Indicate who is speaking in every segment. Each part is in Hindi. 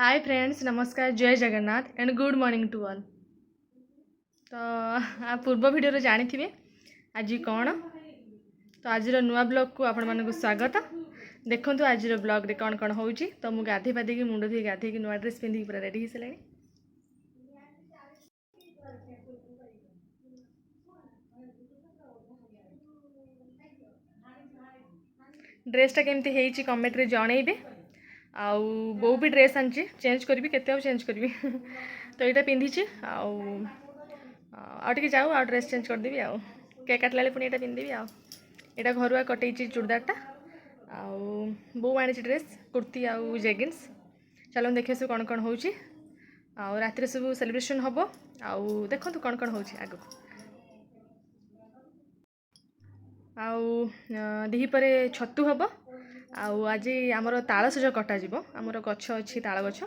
Speaker 1: हाय फ्रेंड्स, नमस्कार, जय Jagannath and good morning to all. तो आप पूर्व वीडियो जानी थे आज कौन तो आज नुआ ब्लॉग को आपण मानक स्वागत। देखो आज ब्लॉग रे कौन कौन हो तो मुझे गाधे पाधे मुंड धोई गाधे नुआ ड्रेस पिंधिक पूरा रेडी हो सारे। ड्रेसटा केमती कमेंट रे जनइबे। आउ बो भी ड्रेस आनी चेंज करी केते चेंज करी तो यहाँ पिंधि आउटे जाऊ आ ड्रेस चेंज करदेवि आउ केक काटला पुणी यहाँ पिंधि आउ यहाँ घरुआ कटे चूड़दारटा आउ बो आनी ड्रेस कुर्ती आउ जेगिन्स। चलो देखिए सब कौन कौन हो रात सब सेलिब्रेशन हम आउ देखो कौन कौन हो आग आउपरे छतु हम आउ आज आमर तालसज कटा आमर गछ अच्छी ताल गछ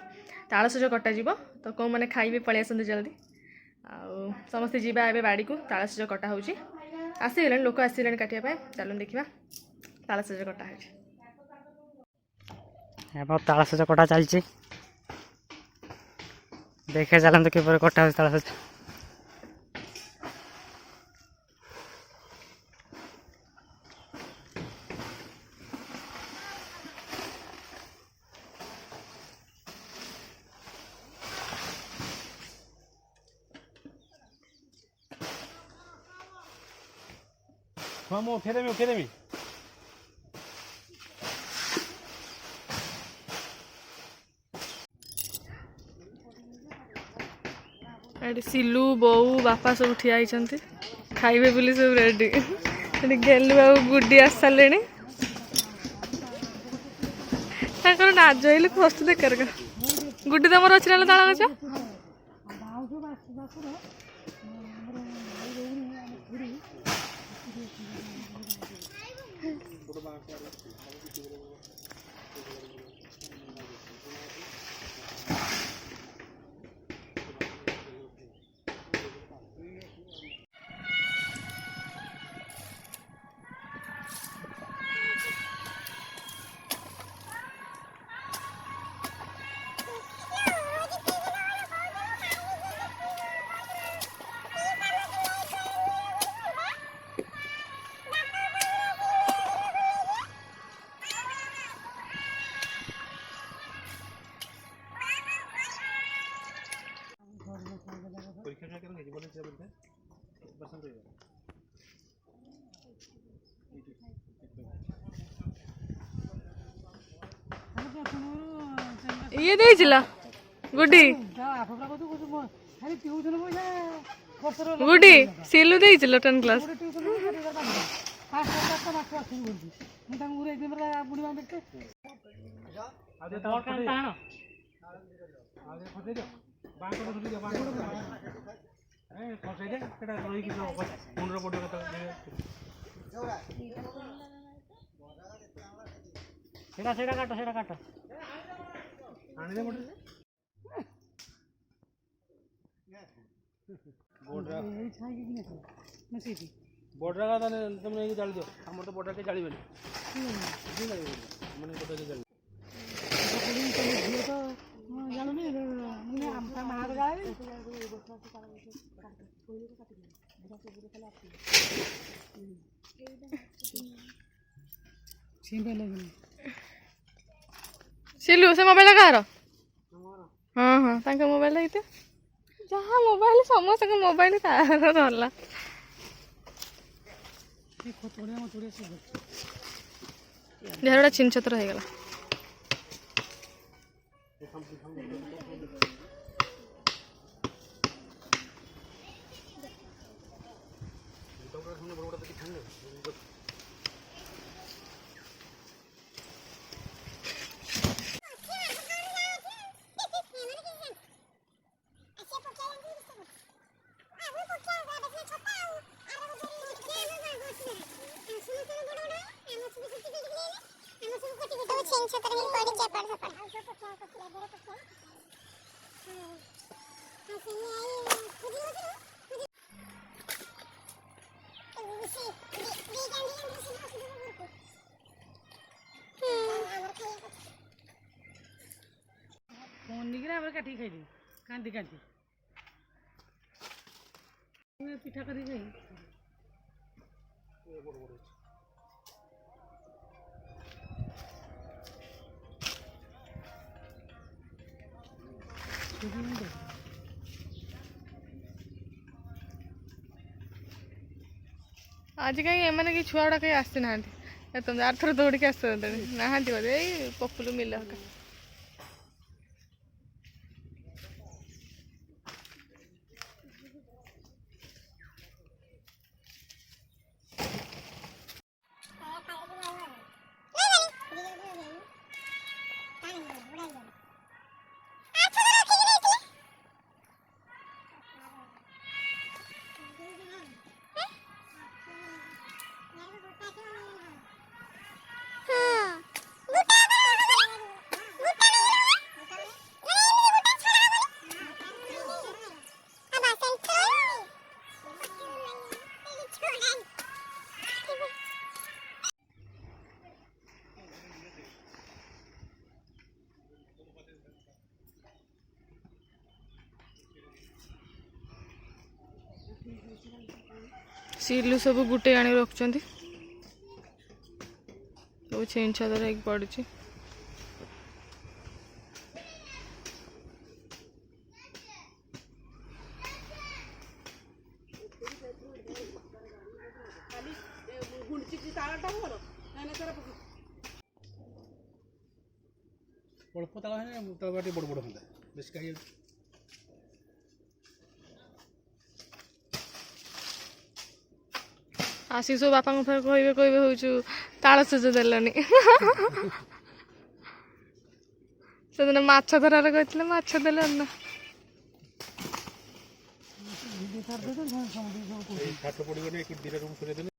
Speaker 1: तालसज कटा तो कौ मैंने खाइबे पलि आसते जल्दी आउ समस्ते जीवा ए बाड़ी को तालसज कटा हो आसीगले लोक आसीगले काटिया चलो देखा तालसज कटा
Speaker 2: हो तालसज कटा चलती देखे चलते किपर कटा हो तालसज।
Speaker 3: हाँ मैं उठे देमी
Speaker 1: ये सिलू बो बापा सब ठिया खाइबे बोली सब रेडी गेलु बाबू गुड्डी आस सारे नाच हेल्ले फस्ट देखार गुड्डी तुम अच्छी ना ताल गच ये देला गुड्डी गुड्डी सिलू देला 10 क्लास
Speaker 2: काट
Speaker 3: बोर्डर का तुम नहीं जाल दो हम तो बोर्डर के जाली बने मैंने बोर्डर के जाली
Speaker 1: सिलू से मोबाइल कहार हाँ हाँ तांका मोबाइल है जहाँ मोबाइल समस्त मोबाइल तार रहा देहरा छिन छतर हो गला
Speaker 2: ବନିକିରି ଆମେ କାଟିକି ଖାଇଦେବୁ କାନ୍ଦି କାନ୍ଦି ପିଠା କରିକି ଖାଇ
Speaker 1: आज कहीं एमने कि छुआ गुड़ा कहीं आसी ना तुम आर थर दौड़ के आस नहांती बोधे यही पपुलू मिल सीलू सब गुटे आनी रखुंट सब छेन छादर एक पड़ी
Speaker 3: ଅଳ୍ପ ତାଳ ହେଲେ ତାଳ ଟିକେ ବଡ଼ ବଡ଼ ହୁଅନ୍ତା ବେଶୀ ଖାଇ
Speaker 1: आशीष बापा फेर कहे कहे हूँ तालसज देलनि से दिन माछ धरार कहते माछ देल ना
Speaker 3: ଛାତ ପଡ଼ିବନି ଏଠି ଦୁଇଟା ରୁମ୍ ସରେଇ ଦେଲେ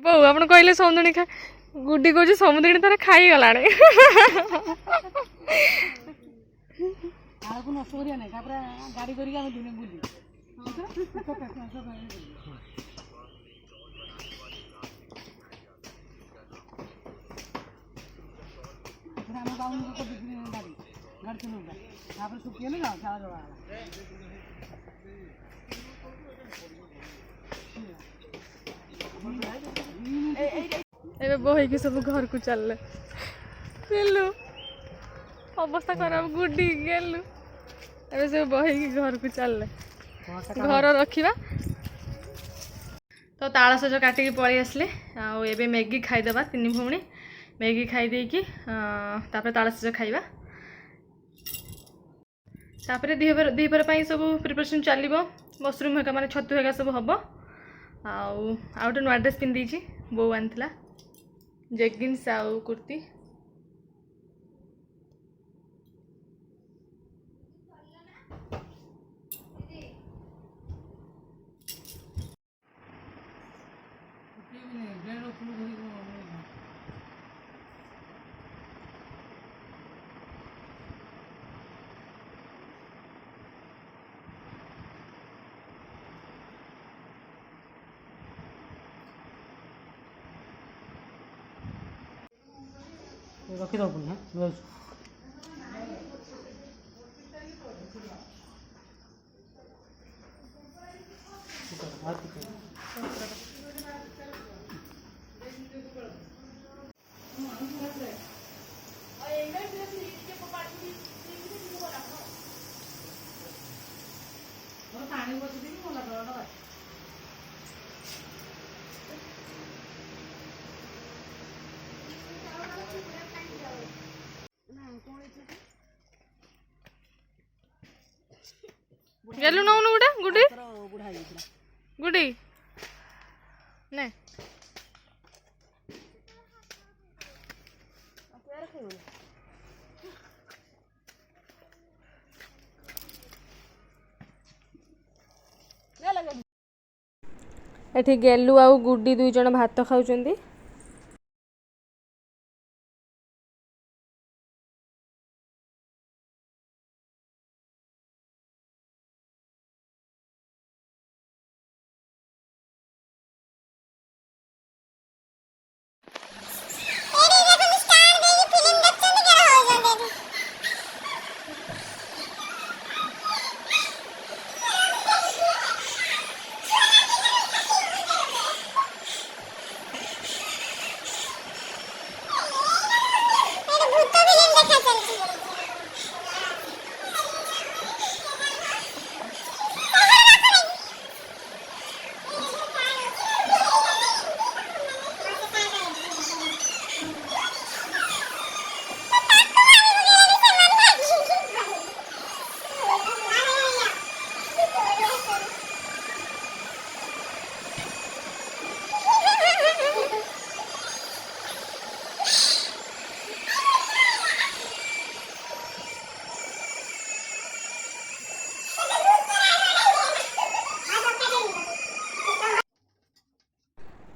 Speaker 1: बो आप कहले समुद्री खा गुड्डी कह समुद्री तार खाई गला
Speaker 2: आळକୁ ନଷ୍ଟ କରିବା ନାହିଁ ତାପରେ ଗାଡ଼ି କରିକି ଆମେ ଦିନେ ବୁଲି ଆମ ବାଉନ ଲୋକ ବିକ୍ରି ଗାଡ଼ି ଗାଡ଼ି ଚଲାଉଟା ତାପରେ ଶୁଖିଗଲେ ନା ଚାଳ ଜଳା
Speaker 1: ए बोही की सब घर को चल गेलु अवस्था खराब गुड्डी गेलु ए सब बोही की घर को चल घर रखिबा तो तालसज काटिकी पळी आसले आबे मैगी खाईदेबा तीन भौणी मैगी खाई देकी तापर तालसज खाइबा तापर दीपर सब प्रिपरेशन चलो मशरूम हेका माने छतु हेका सब हम आउ गोटे नुआ ड्रेस पिंधि बो आनी जेगिन्स आउ कुर्ती
Speaker 2: ରଖିଦେବ ପୁଣି ହଁ ଯାଉଛି ପାଣି ବସିଦେବି ଭଲ ଡରଟା
Speaker 1: गेलु नौनु गुडा गुडी गुडी ने एठी गेलु आउ गुडी दुई जण भात खाउचंदी।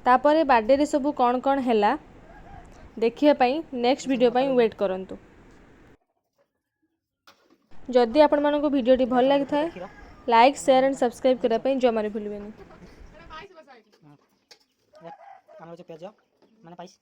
Speaker 1: तापर बर्थडे रे सब कौन कौन हैला देखिया पाई नेक्स्ट वीडियो पाई वेट करंतु। जदि आपण मानको वीडियोटी भल लागि थाए लाइक शेयर एंड सब्सक्राइब करा पाई जमारे भूलिबेनी।
Speaker 2: ଆମର ପିଆଜ ମାନେ ପାଇସ୍